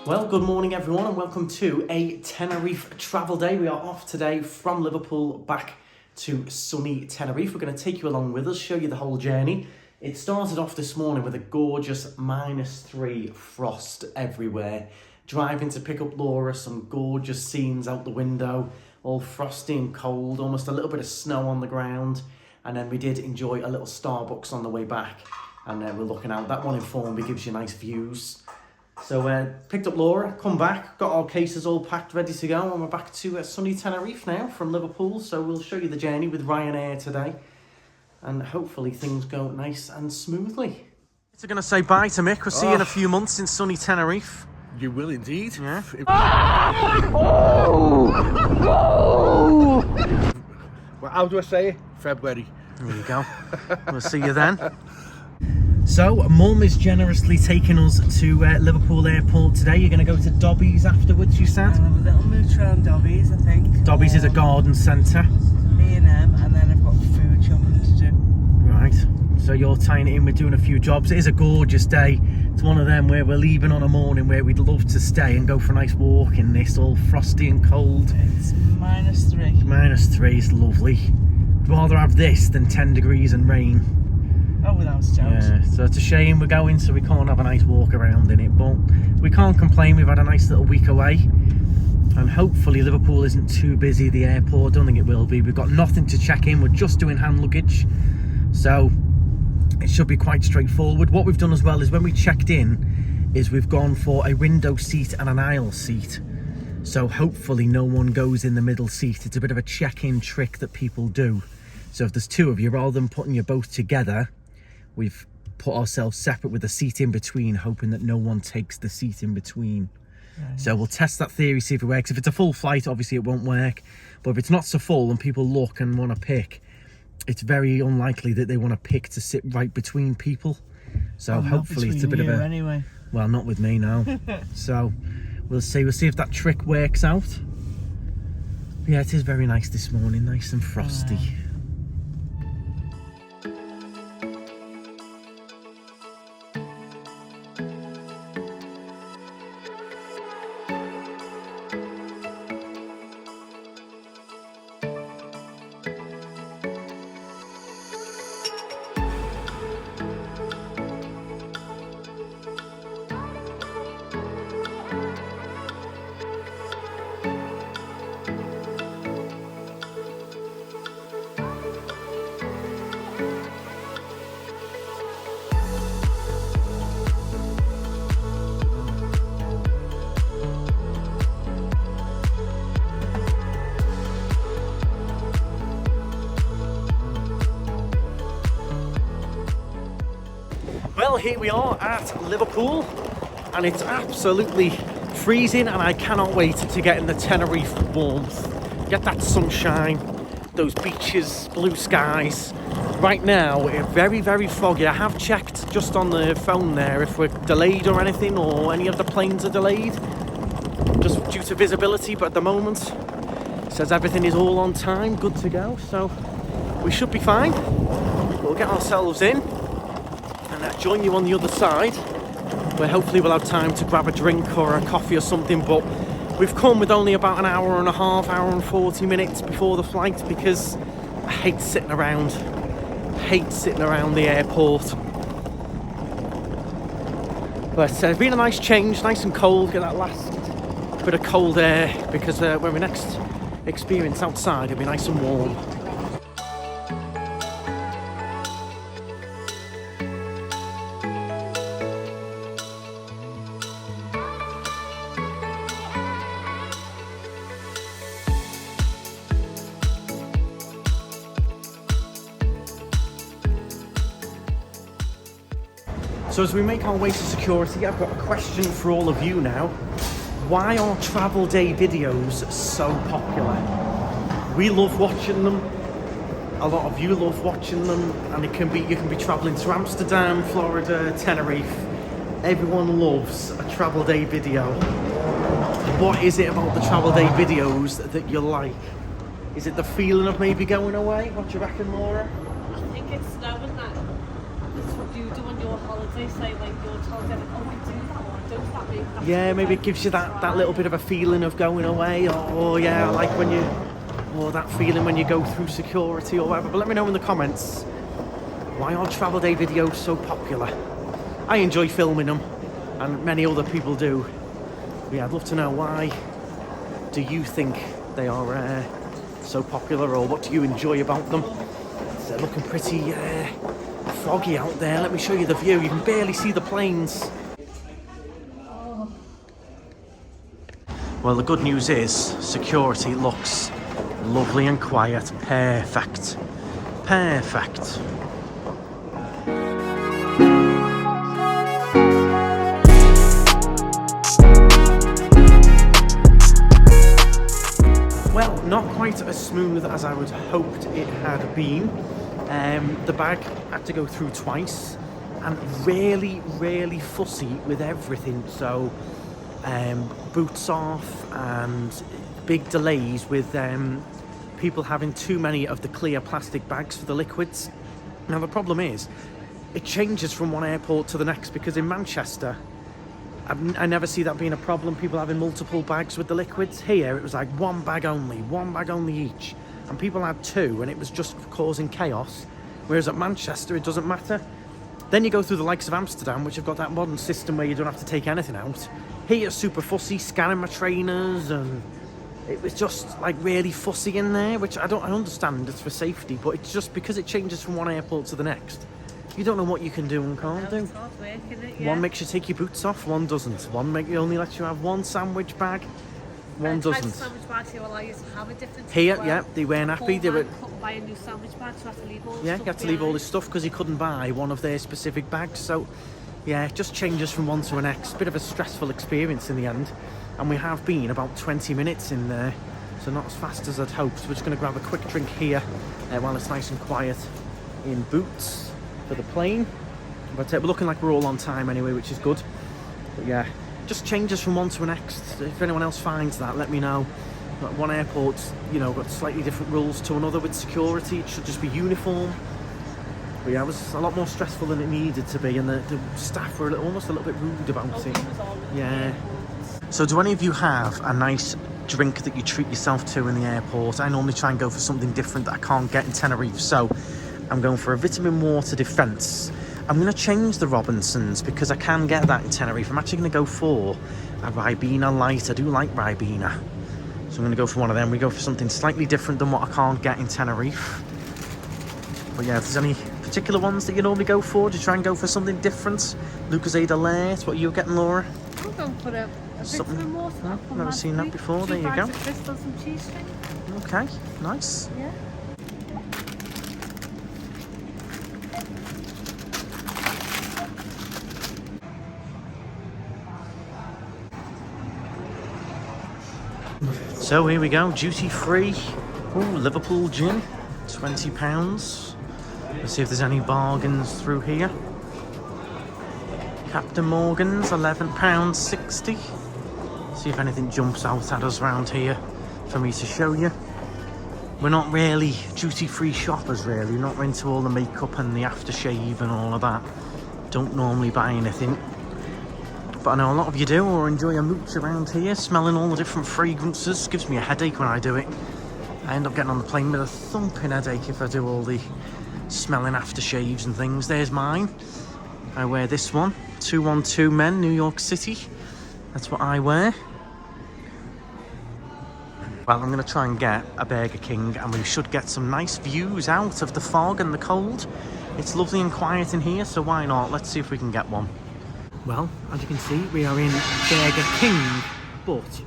Well, good morning everyone and welcome to a Tenerife travel day. We are off today from Liverpool back to sunny Tenerife. We're going to take you along with us, show you the whole journey. It started off this morning with a gorgeous -3 frost everywhere. Driving to pick up Laura, some gorgeous scenes out the window, all frosty and cold, almost a little bit of snow on the ground. And then we did enjoy a little Starbucks on the way back. And we're looking out. That one in Formby gives you nice views. So picked up Laura, come back, got our cases all packed, ready to go, and we're back to sunny Tenerife now from Liverpool. So we'll show you the journey with Ryanair today, and hopefully things go nice and smoothly. So going to say bye to Mick. We'll see you in a few months in sunny Tenerife. You will indeed. Yeah. Well, how do I say it? February. There you go. We'll see you then. So, Mum is generously taking us to Liverpool Airport today. You're going to go to Dobby's afterwards, you said? I'll have a little mooch around Dobby's, I think. Dobby's is a garden centre. B&M, and then I've got food shopping to do. Right, so you're tying it in with doing a few jobs. It is a gorgeous day. It's one of them where we're leaving on a morning where we'd love to stay and go for a nice walk in this, all frosty and cold. It's -3. -3 is lovely. I'd rather have this than 10 degrees and rain. Oh, without a doubt. Yeah, so it's a shame we're going, so we can't have a nice walk around in it, but we can't complain. We've had a nice little week away, and hopefully Liverpool isn't too busy, the airport. I don't think it will be. We've got nothing to check in. We're just doing hand luggage, so it should be quite straightforward. What we've done as well is when we checked in, is we've gone for a window seat and an aisle seat. So hopefully no one goes in the middle seat. It's a bit of a check-in trick that people do. So if there's two of you, rather than putting you both together, we've put ourselves separate with a seat in between, hoping that no one takes the seat in between. Right. So we'll test that theory, see if it works. If it's a full flight, obviously it won't work. But if it's not so full and people look and want to pick, it's very unlikely that they want to pick to sit right between people. So hopefully it's a bit of a... Anyway. Well, not with me now. So we'll see. We'll see if that trick works out. But yeah, it is very nice this morning, nice and frosty. Well, here we are at Liverpool, and it's absolutely freezing, and I cannot wait to get in the Tenerife warmth. Get that sunshine, those beaches, blue skies. Right now, it's very, very foggy. I have checked just on the phone there if we're delayed or anything, or any of the planes are delayed, just due to visibility, but at the moment, it says everything is all on time, good to go, so we should be fine. We'll get ourselves in and join you on the other side, where hopefully we'll have time to grab a drink or a coffee or something. But we've come with only about an hour and a half, hour and 40 minutes before the flight, because I hate sitting around the airport. But it's been a nice change, nice and cold, get that last bit of cold air, because when we next experience outside it'll be nice and warm. So as we make our way to security, I've got a question for all of you now. Why are travel day videos so popular? We love watching them. A lot of you love watching them, and you can be traveling to Amsterdam, Florida, Tenerife. Everyone loves a travel day video. What is it about the travel day videos that you like? Is it the feeling of maybe going away? What do you reckon, Laura? I think it's knowing that it's what you do on your holiday. holiday, say like your child, like, oh, I do that one, don't that make that. Yeah, maybe it gives you that little bit of a feeling of going away, or yeah, like when you, or that feeling when you go through security or whatever. But let me know in the comments, why are travel day videos so popular? I enjoy filming them, and many other people do. But yeah, I'd love to know, why do you think they are so popular, or what do you enjoy about them? It's looking pretty foggy out there. Let me show you the view. You can barely see the planes. Well, the good news is security looks lovely and quiet. Perfect. Perfect. Well, not quite as smooth as I would have hoped it had been. The bag had to go through twice, and really fussy with everything. So boots off, and big delays with people having too many of the clear plastic bags for the liquids. Now the problem is, it changes from one airport to the next, because in Manchester, I never see that being a problem, people having multiple bags with the liquids. Here, it was like one bag only each. And people had two, and it was just causing chaos. Whereas at Manchester, it doesn't matter. Then you go through the likes of Amsterdam, which have got that modern system where you don't have to take anything out. Here, super fussy, scanning my trainers, and it was just like really fussy in there, which I understand, it's for safety, but it's just because it changes from one airport to the next. You don't know what you can do and can't do. It's hard work, isn't it? Yeah. One makes you take your boots off, one doesn't. One only lets you have one sandwich bag, one doesn't. Sandwich bags here allow you to have a different. Here, yeah, they weren't happy. They were. Couldn't buy a new sandwich bag, so I had to leave all the Yeah, stuff you had to leave all behind. this stuff because he couldn't buy one of their specific bags. So, yeah, it just changes from one to the next. Bit of a stressful experience in the end. And we have been about 20 minutes in there, so not as fast as I'd hoped. We're just going to grab a quick drink here while it's nice and quiet in Boots for the plane. But we're looking like we're all on time anyway, which is good. But yeah, just changes from one to the next. If anyone else finds that, let me know. Like one airport's, you know, got slightly different rules to another with security. It should just be uniform. But yeah, it was a lot more stressful than it needed to be, and the staff were almost a little bit rude about it. Yeah. So do any of you have a nice drink that you treat yourself to in the airport? I normally try and go for something different that I can't get in Tenerife, so I'm going for a vitamin water defense. I'm going to change the Robinsons because I can get that in Tenerife. I'm actually going to go for a Ribena Light. I do like Ribena, so I'm going to go for one of them. We go for something slightly different than what I can't get in Tenerife. But yeah, if there's any particular ones that you normally go for, do you try and go for something different? Lucozade Alert, what are you getting, Laura? I'm going for a vitamin water. No, never seen that before. There you go. Crystals and cheese string. Okay, nice. Yeah. So here we go, duty free. Ooh, Liverpool gin, £20. Let's see if there's any bargains through here. Captain Morgan's, £11.60. See if anything jumps out at us around here for me to show you. We're not really duty-free shoppers, really. We're not into all the makeup and the aftershave and all of that. Don't normally buy anything. But I know a lot of you do, or enjoy a mooch around here, smelling all the different fragrances. Gives me a headache when I do it. I end up getting on the plane with a thumping headache if I do all the smelling aftershaves and things. There's mine. I wear this one. 212 Men, New York City. That's what I wear. Well, I'm going to try and get a Burger King, and we should get some nice views out of the fog and the cold. It's lovely and quiet in here, so why not? Let's see if we can get one. Well, as you can see, we are in Burger King, but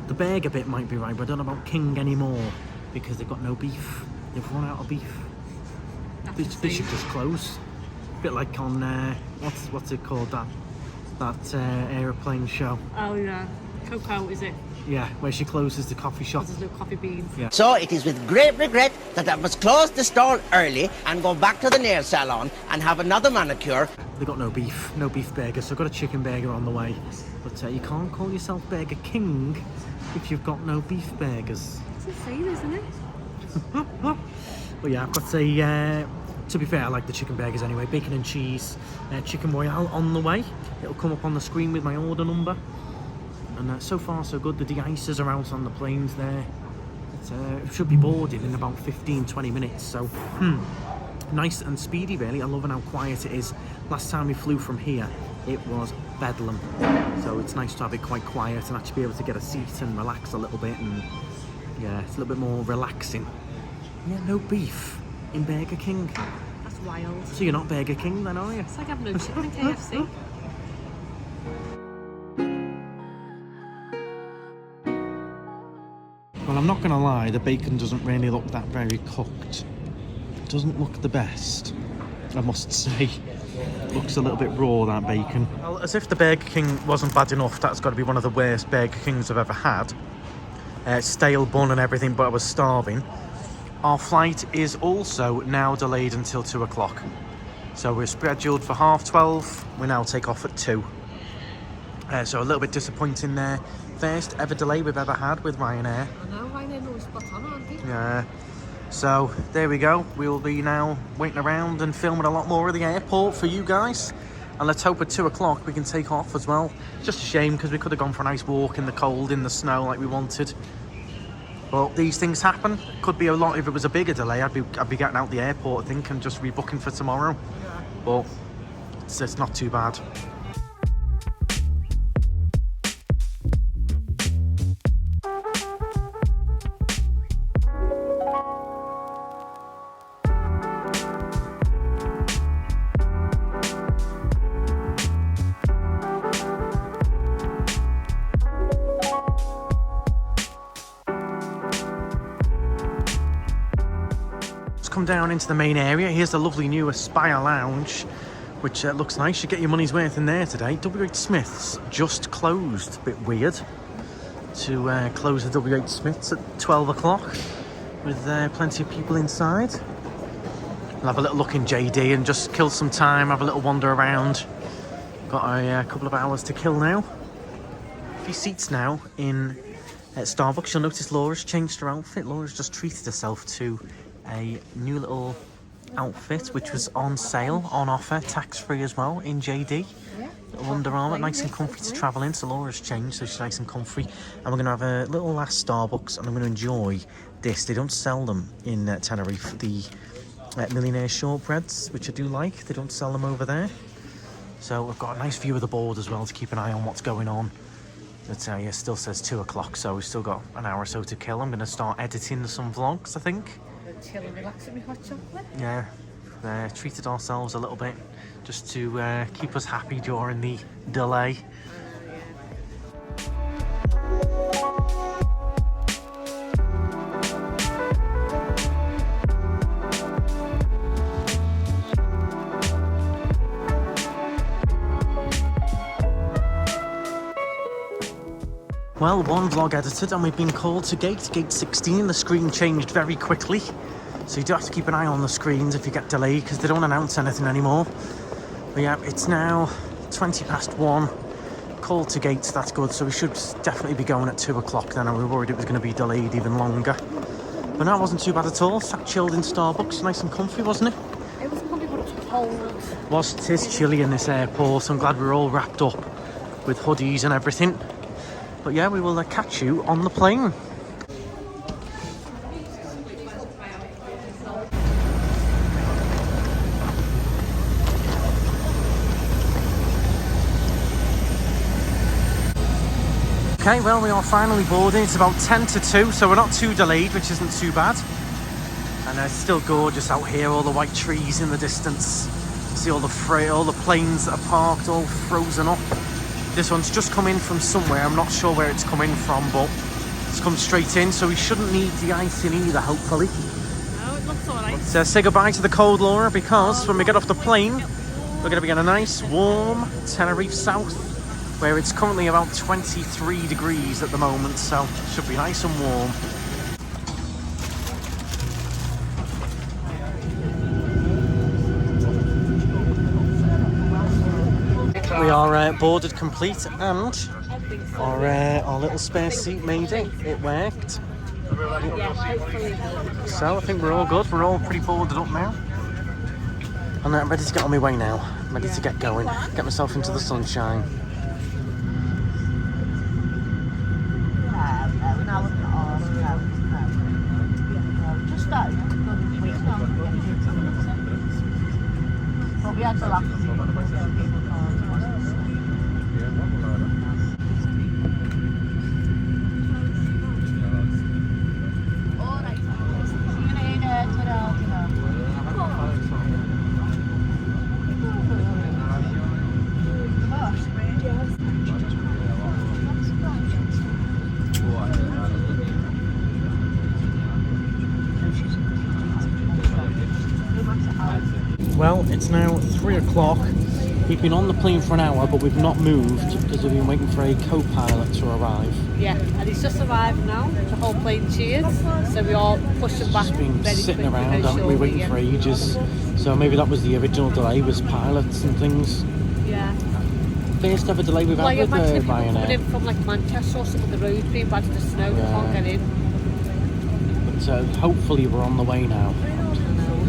the burger bit might be right, but I don't know about King anymore, because they've got no beef. They've run out of beef. They should just close. A bit like on, what's it called, that aeroplane show. Oh yeah, Coco, is it? Yeah, where she closes the coffee shop. There's no coffee beans. Yeah. So it is with great regret that I must close the stall early and go back to the nail salon and have another manicure. They got no beef burger, so I've got a chicken burger on the way. But you can't call yourself Burger King if you've got no beef burgers. It's insane, isn't it? Well, yeah, I've got a To be fair, I like the chicken burgers anyway. Bacon and cheese, chicken royale on the way. It'll come up on the screen with my order number. And so far so good. The de-icers are out on the planes there. It should be boarding in about 15-20 minutes. So nice and speedy really. I'm loving how quiet it is. Last time we flew from here, it was bedlam. So it's nice to have it quite quiet and actually be able to get a seat and relax a little bit. And yeah, it's a little bit more relaxing. Yeah, no beef in Burger King. That's wild. So you're not Burger King then, are you? It's like having no chicken in KFC. Well, I'm not going to lie, the bacon doesn't really look that very cooked. It doesn't look the best, I must say. It looks a little bit raw, that bacon. Well, as if the Burger King wasn't bad enough, that's got to be one of the worst Burger Kings I've ever had. Stale bun and everything, but I was starving. Our flight is also now delayed until 2 o'clock. So we're scheduled for 12:30. We now take off at 2. So a little bit disappointing there. First ever delay we've ever had with Ryanair. I know, Ryanair knows spot on, aren't they? Yeah. So there we go. We'll be now waiting around and filming a lot more of the airport for you guys. And let's hope at 2 o'clock we can take off as well. Just a shame because we could have gone for a nice walk in the cold, in the snow like we wanted. But these things happen. Could be a lot. If it was a bigger delay, I'd be getting out the airport, I think, and just rebooking for tomorrow. Yeah. But it's not too bad. Come down into the main area. Here's the lovely new Aspire Lounge, which looks nice. You get your money's worth in there today. WH Smith's just closed. A bit weird to close the WH Smith's at 12 o'clock with plenty of people inside. We'll have a little look in JD and just kill some time, have a little wander around. Got a couple of hours to kill now. A few seats now in Starbucks. You'll notice Laura's changed her outfit. Laura's just treated herself to a new little outfit which was on sale, on offer, tax-free as well in JD. Yeah. Little Under Armour, nice and comfy to travel in. So Laura's changed, so she's nice and comfy. And we're going to have a little last Starbucks and I'm going to enjoy this. They don't sell them in Tenerife, the Millionaire shortbreads, which I do like. They don't sell them over there. So we've got a nice view of the board as well to keep an eye on what's going on. But yeah, still says 2 o'clock, so we've still got an hour or so to kill. I'm going to start editing some vlogs, I think. Chill and relax with hot chocolate. Yeah, treated ourselves a little bit just to keep us happy during the delay. Well, one vlog edited and we've been called to gate 16. The screen changed very quickly. So you do have to keep an eye on the screens if you get delayed because they don't announce anything anymore. But yeah, it's now 1:20. Called to gate, that's good. So we should definitely be going at 2 o'clock then. And we were worried it was going to be delayed even longer. But no, it wasn't too bad at all. Sat chilled in Starbucks, nice and comfy, wasn't it? It was comfy, but it was cold. It is chilly in this airport. So I'm glad we're all wrapped up with hoodies and everything. But yeah, we will catch you on the plane. Okay, well, we are finally boarding. It's about 10 to 2, so we're not too delayed, which isn't too bad. And it's still gorgeous out here, all the white trees in the distance. You see all the planes that are parked, all frozen up. This one's just come in from somewhere. I'm not sure where it's coming from, but it's come straight in, so we shouldn't need de-icing either, hopefully. No, it looks alright. Let's say goodbye to the cold, Laura, because when we get off the plane, we're going to be in a nice, warm Tenerife South, where it's currently about 23 degrees at the moment, so it should be nice and warm. We are boarded complete and our little spare seat made it. It worked. So I think we're all good. We're all pretty boarded up now. And I'm ready to get on my way now. I'm ready to get going, get myself into the sunshine. Well, it's now 3 o'clock. We've been on the plane for an hour, but we've not moved because we've been waiting for a co-pilot to arrive. Yeah, and he's just arrived now. The whole plane cheers, so we all push him back. Just been very sitting quickly, around, very haven't we, waiting shortly, for ages. So maybe that was the original delay, was pilots and things. Yeah. First ever delay we've Like, had with imagine if people coming Ryanair. in from like Manchester or something, the road's being bad with the snow, we can't get in. But hopefully we're on the way now.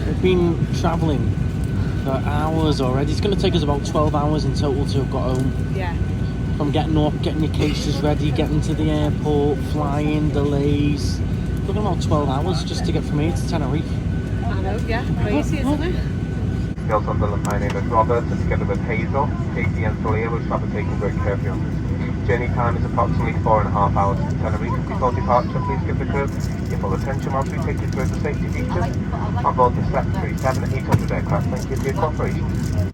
We've been travelling for hours already. It's going to take us about 12 hours in total to have got home. Yeah. From getting up, getting your cases ready, getting to the airport, flying, delays. Looking about 12 hours just to get from here to Tenerife. I know, yeah, crazy, isn't it? Girls on Villa, my name is Robert, and together with Hazel, Katie and Talia, we shall be taking great care of you. Journey time is approximately 4.5 hours to Tenerife. Before departure, please give the crew your full attention whilst we take you through the safety features on board the 737-800 aircraft. Thank you for your cooperation.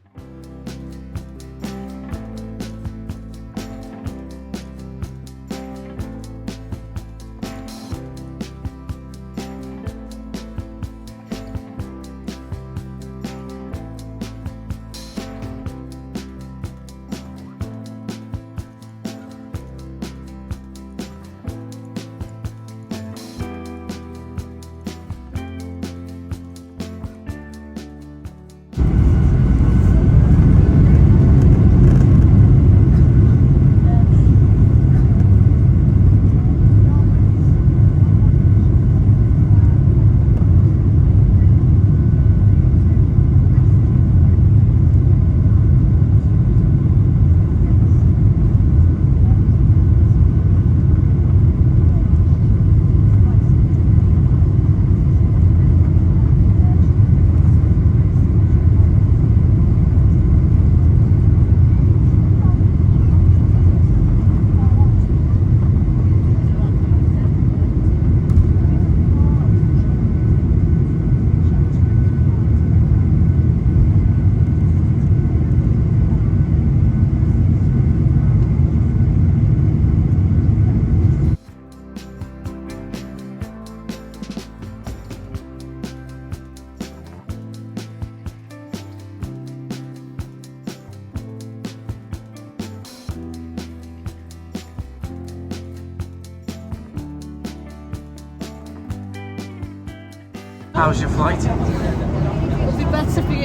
How's your flight? It'd be better if we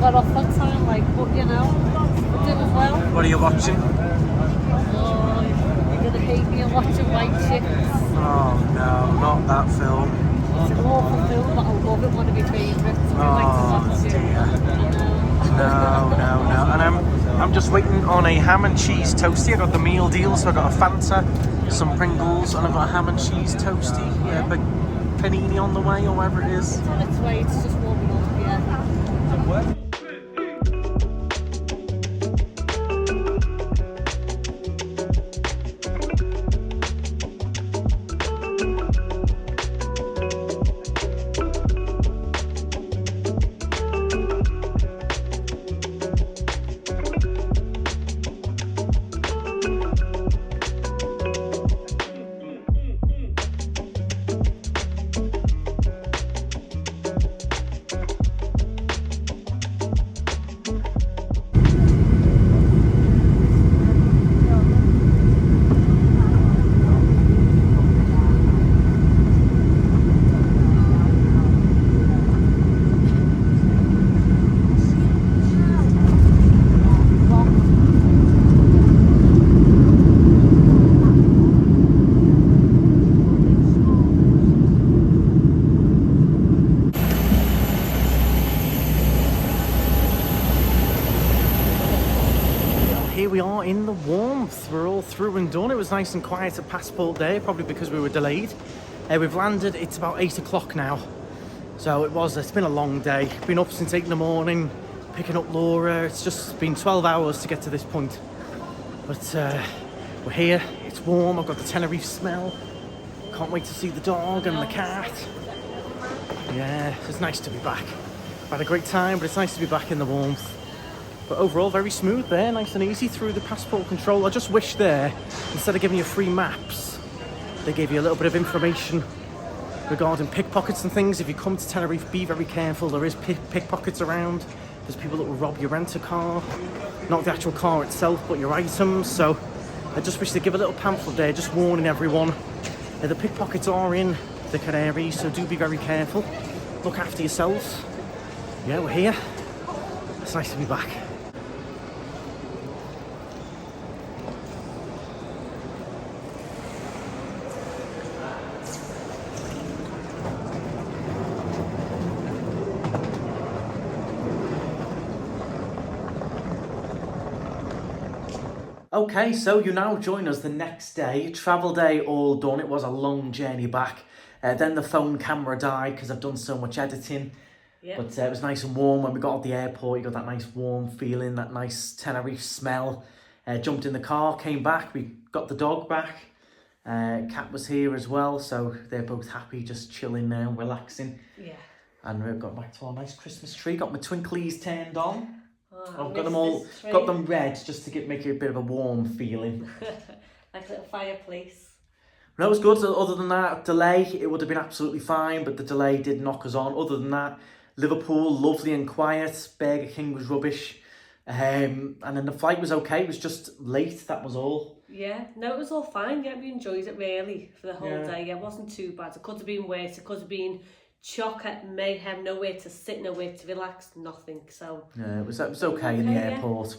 got off on time, like, but you know, we did as well. What are you watching? Oh, you're gonna hate me and watching White Chicks. Oh no, not that film. It's an awful film, but I love it, one of my favourites. I like to watch it. Dear. I know. No. And I'm just waiting on a ham and cheese toastie. I got the meal deal, so I got a Fanta, some Pringles, and I got a ham and cheese toastie. Yeah, big panini on the way, or whatever it is. It's on its way, it's just warming up, yeah. here we are in the warmth. We're all through and done. It was nice and quiet at Passport Day, probably because we were delayed. We've landed, it's about 8 o'clock now. So it's been a long day. Been up since 8 in the morning, picking up Laura. It's just been 12 hours to get to this point. But we're here, it's warm, I've got the Tenerife smell. Can't wait to see the dog and the cat. Yeah, it's nice to be back. I've had a great time, but it's nice to be back in the warmth. But overall, very smooth there, nice and easy through the passport control. I just wish there, instead of giving you free maps, they gave you a little bit of information regarding pickpockets and things. If you come to Tenerife, be very careful. There is pickpockets around. There's people that will rob your rent-a-car. Not the actual car itself, but your items. So I just wish they'd give a little pamphlet there, just warning everyone. The pickpockets are in the Canary, so do be very careful. Look after yourselves. Yeah, we're here. It's nice to be back. Okay, so you now join us the next day. Travel day all done. It was a long journey back. Then the phone camera died because I've done so much editing. Yep. But it was nice and warm when we got at the airport. You got that nice warm feeling, that nice Tenerife smell. Jumped in the car, came back. We got the dog back. Cat was here as well, so they're both happy, just chilling now, relaxing. Yeah. And we've got back to our nice Christmas tree. Got my twinklies turned on. I've got them all, got them red just to make it a bit of a warm feeling. Like a little fireplace. No, it was good. Other than that delay, it would have been absolutely fine, but the delay did knock us on. Other than that, Liverpool, lovely and quiet. Burger King was rubbish. And then the flight was okay. It was just late, that was all. Yeah, no, it was all fine. Yeah, we enjoyed it really for the whole day. Yeah, it wasn't too bad. It could have been worse. It could have been chocolate mayhem, nowhere to sit, nowhere to relax, nothing. So yeah, it was okay in the airport.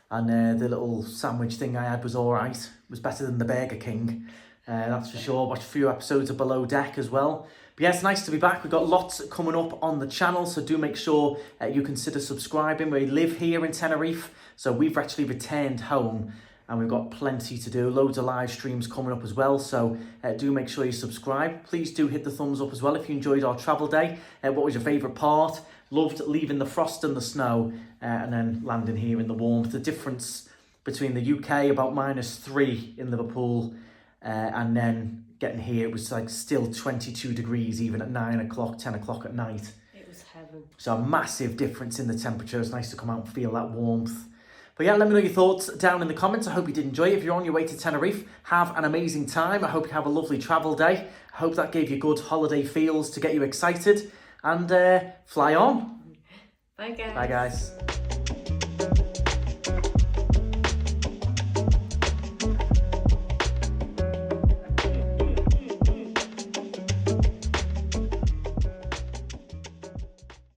And the little sandwich thing I had was all right. It was better than the Burger King, that's for sure. Watched a few episodes of Below Deck as well. But yeah, it's nice to be back. We've got lots coming up on the channel, so do make sure you consider subscribing. We live here in Tenerife, so we've actually returned home. And we've got plenty to do, loads of live streams coming up as well, so do make sure you subscribe. Please do hit the thumbs up as well if you enjoyed our travel day. What was your favourite part? Loved leaving the frost and the snow and then landing here in the warmth. The difference between the UK, about -3 in Liverpool, and then getting here, it was like still 22 degrees even at 9 o'clock, 10 o'clock at night. It was heaven. So a massive difference in the temperature. It's nice to come out and feel that warmth. But yeah, let me know your thoughts down in the comments. I hope you did enjoy it. If you're on your way to Tenerife, have an amazing time. I hope you have a lovely travel day. I hope that gave you good holiday feels to get you excited. And fly on. Bye, guys. Bye, guys.